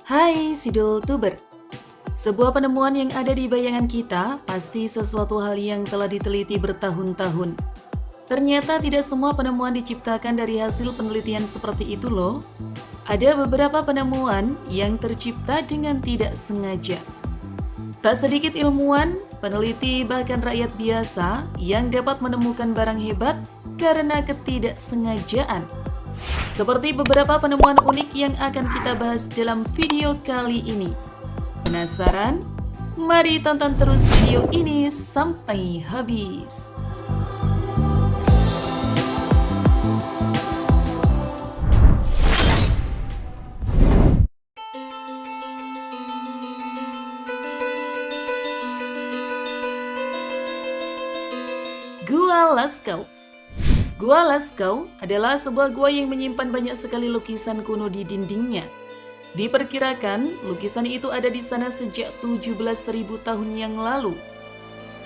Hai Sidul Tuber. Sebuah penemuan yang ada di bayangan kita pasti sesuatu hal yang telah diteliti bertahun-tahun. Ternyata tidak semua penemuan diciptakan dari hasil penelitian seperti itu loh. Ada beberapa penemuan yang tercipta dengan tidak sengaja. Tak sedikit ilmuwan, peneliti, bahkan rakyat biasa yang dapat menemukan barang hebat karena ketidaksengajaan. Seperti beberapa penemuan unik yang akan kita bahas dalam video kali ini. Penasaran? Mari tonton terus video ini sampai habis. Gua Lascaux. Gua Lascaux adalah sebuah gua yang menyimpan banyak sekali lukisan kuno di dindingnya. Diperkirakan lukisan itu ada di sana sejak 17.000 tahun yang lalu.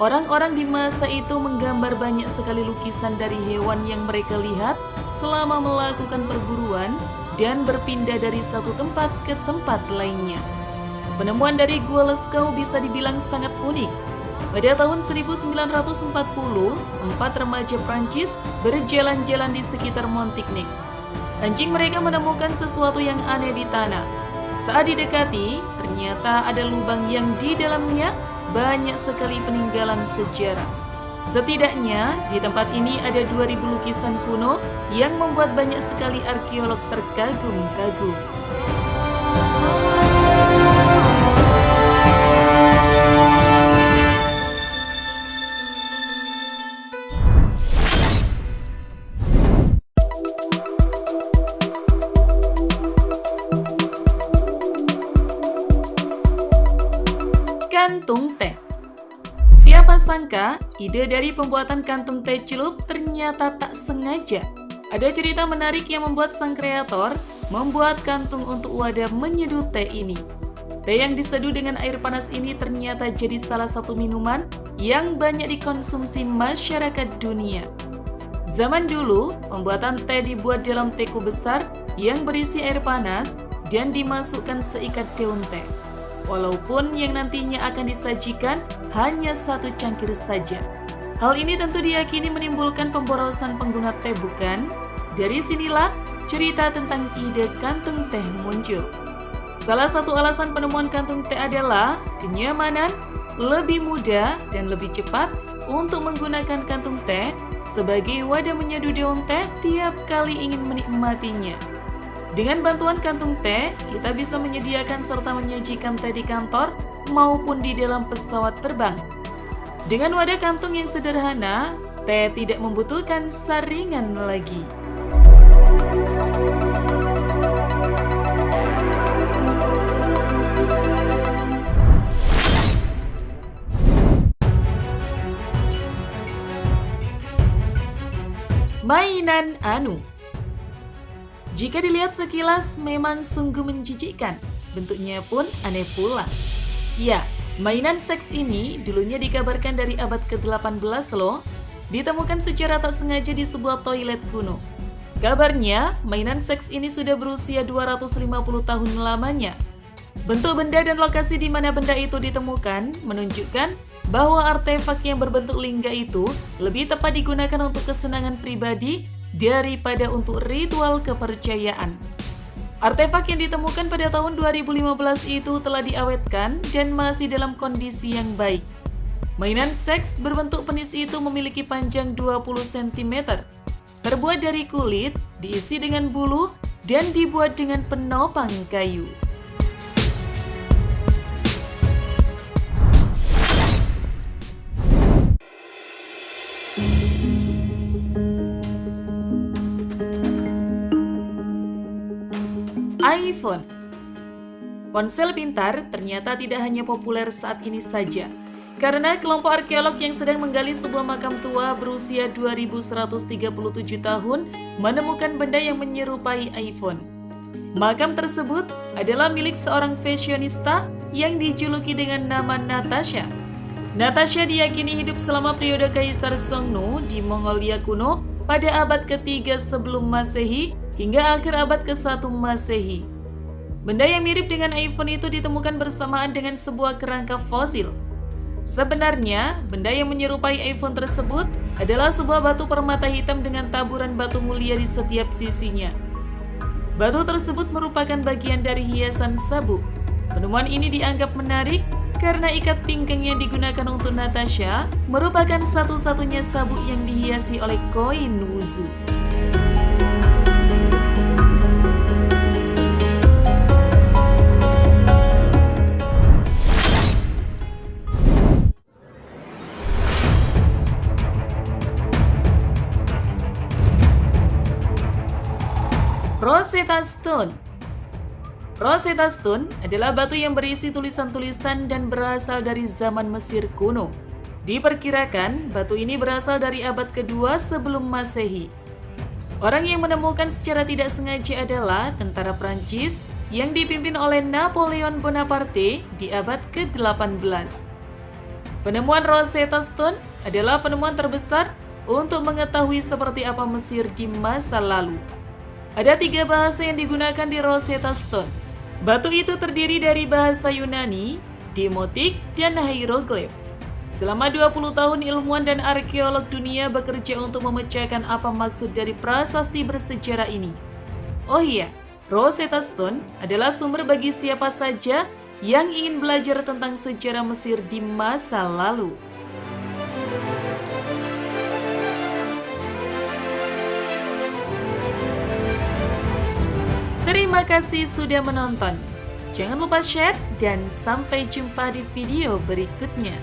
Orang-orang di masa itu menggambar banyak sekali lukisan dari hewan yang mereka lihat selama melakukan perburuan dan berpindah dari satu tempat ke tempat lainnya. Penemuan dari Gua Lascaux bisa dibilang sangat unik. Pada tahun 1940, 4 remaja Prancis berjalan-jalan di sekitar Montignac. Anjing mereka menemukan sesuatu yang aneh di tanah. Saat didekati, ternyata ada lubang yang di dalamnya banyak sekali peninggalan sejarah. Setidaknya, di tempat ini ada 2.000 lukisan kuno yang membuat banyak sekali arkeolog terkagum-kagum. Kantung teh. Siapa sangka ide dari pembuatan kantung teh celup ternyata tak sengaja. Ada cerita menarik yang membuat sang kreator membuat kantung untuk wadah menyeduh teh ini. Teh yang diseduh dengan air panas ini ternyata jadi salah satu minuman yang banyak dikonsumsi masyarakat dunia. Zaman dulu, pembuatan teh dibuat dalam teko besar yang berisi air panas dan dimasukkan seikat daun teh. Walaupun yang nantinya akan disajikan hanya 1 cangkir saja. Hal ini tentu diyakini menimbulkan pemborosan pengguna teh, bukan? Dari sinilah cerita tentang ide kantung teh muncul. Salah satu alasan penemuan kantung teh adalah kenyamanan, lebih mudah dan lebih cepat untuk menggunakan kantung teh sebagai wadah menyeduh daun teh tiap kali ingin menikmatinya. Dengan bantuan kantung teh, kita bisa menyediakan serta menyajikan teh di kantor maupun di dalam pesawat terbang. Dengan wadah kantung yang sederhana, teh tidak membutuhkan saringan lagi. Mainan anu. Jika dilihat sekilas memang sungguh menjijikkan, bentuknya pun aneh pula. Ya, mainan seks ini dulunya dikabarkan dari abad ke-18 loh, ditemukan secara tak sengaja di sebuah toilet kuno. Kabarnya, mainan seks ini sudah berusia 250 tahun lamanya. Bentuk benda dan lokasi di mana benda itu ditemukan menunjukkan bahwa artefak yang berbentuk lingga itu lebih tepat digunakan untuk kesenangan pribadi daripada untuk ritual kepercayaan. Artefak yang ditemukan pada tahun 2015 itu telah diawetkan dan masih dalam kondisi yang baik. Mainan seks berbentuk penis itu memiliki panjang 20 cm, terbuat dari kulit, diisi dengan bulu, dan dibuat dengan penopang kayu. iPhone. Ponsel pintar ternyata tidak hanya populer saat ini saja, karena kelompok arkeolog yang sedang menggali sebuah makam tua berusia 2137 tahun menemukan benda yang menyerupai iPhone. Makam tersebut adalah milik seorang fashionista yang dijuluki dengan nama Natasha. Natasha diyakini hidup selama periode Kaisar Songnu di Mongolia kuno pada abad ke-3 sebelum Masehi hingga akhir abad ke-1 Masehi. Benda yang mirip dengan iPhone itu ditemukan bersamaan dengan sebuah kerangka fosil. Sebenarnya, benda yang menyerupai iPhone tersebut adalah sebuah batu permata hitam dengan taburan batu mulia di setiap sisinya. Batu tersebut merupakan bagian dari hiasan sabuk. Penemuan ini dianggap menarik karena ikat pinggang yang digunakan untuk Natasha merupakan satu-satunya sabuk yang dihiasi oleh koin wudhu. Rosetta Stone. Rosetta Stone adalah batu yang berisi tulisan-tulisan dan berasal dari zaman Mesir kuno. Diperkirakan batu ini berasal dari abad kedua sebelum Masehi. Orang yang menemukan secara tidak sengaja adalah tentara Prancis yang dipimpin oleh Napoleon Bonaparte di abad ke-18. Penemuan Rosetta Stone adalah penemuan terbesar untuk mengetahui seperti apa Mesir di masa lalu. Ada 3 bahasa yang digunakan di Rosetta Stone. Batu itu terdiri dari bahasa Yunani, Demotik, dan hieroglif. Selama 20 tahun ilmuwan dan arkeolog dunia bekerja untuk memecahkan apa maksud dari prasasti bersejarah ini. Oh iya, Rosetta Stone adalah sumber bagi siapa saja yang ingin belajar tentang sejarah Mesir di masa lalu. Terima kasih sudah menonton. Jangan lupa share dan sampai jumpa di video berikutnya.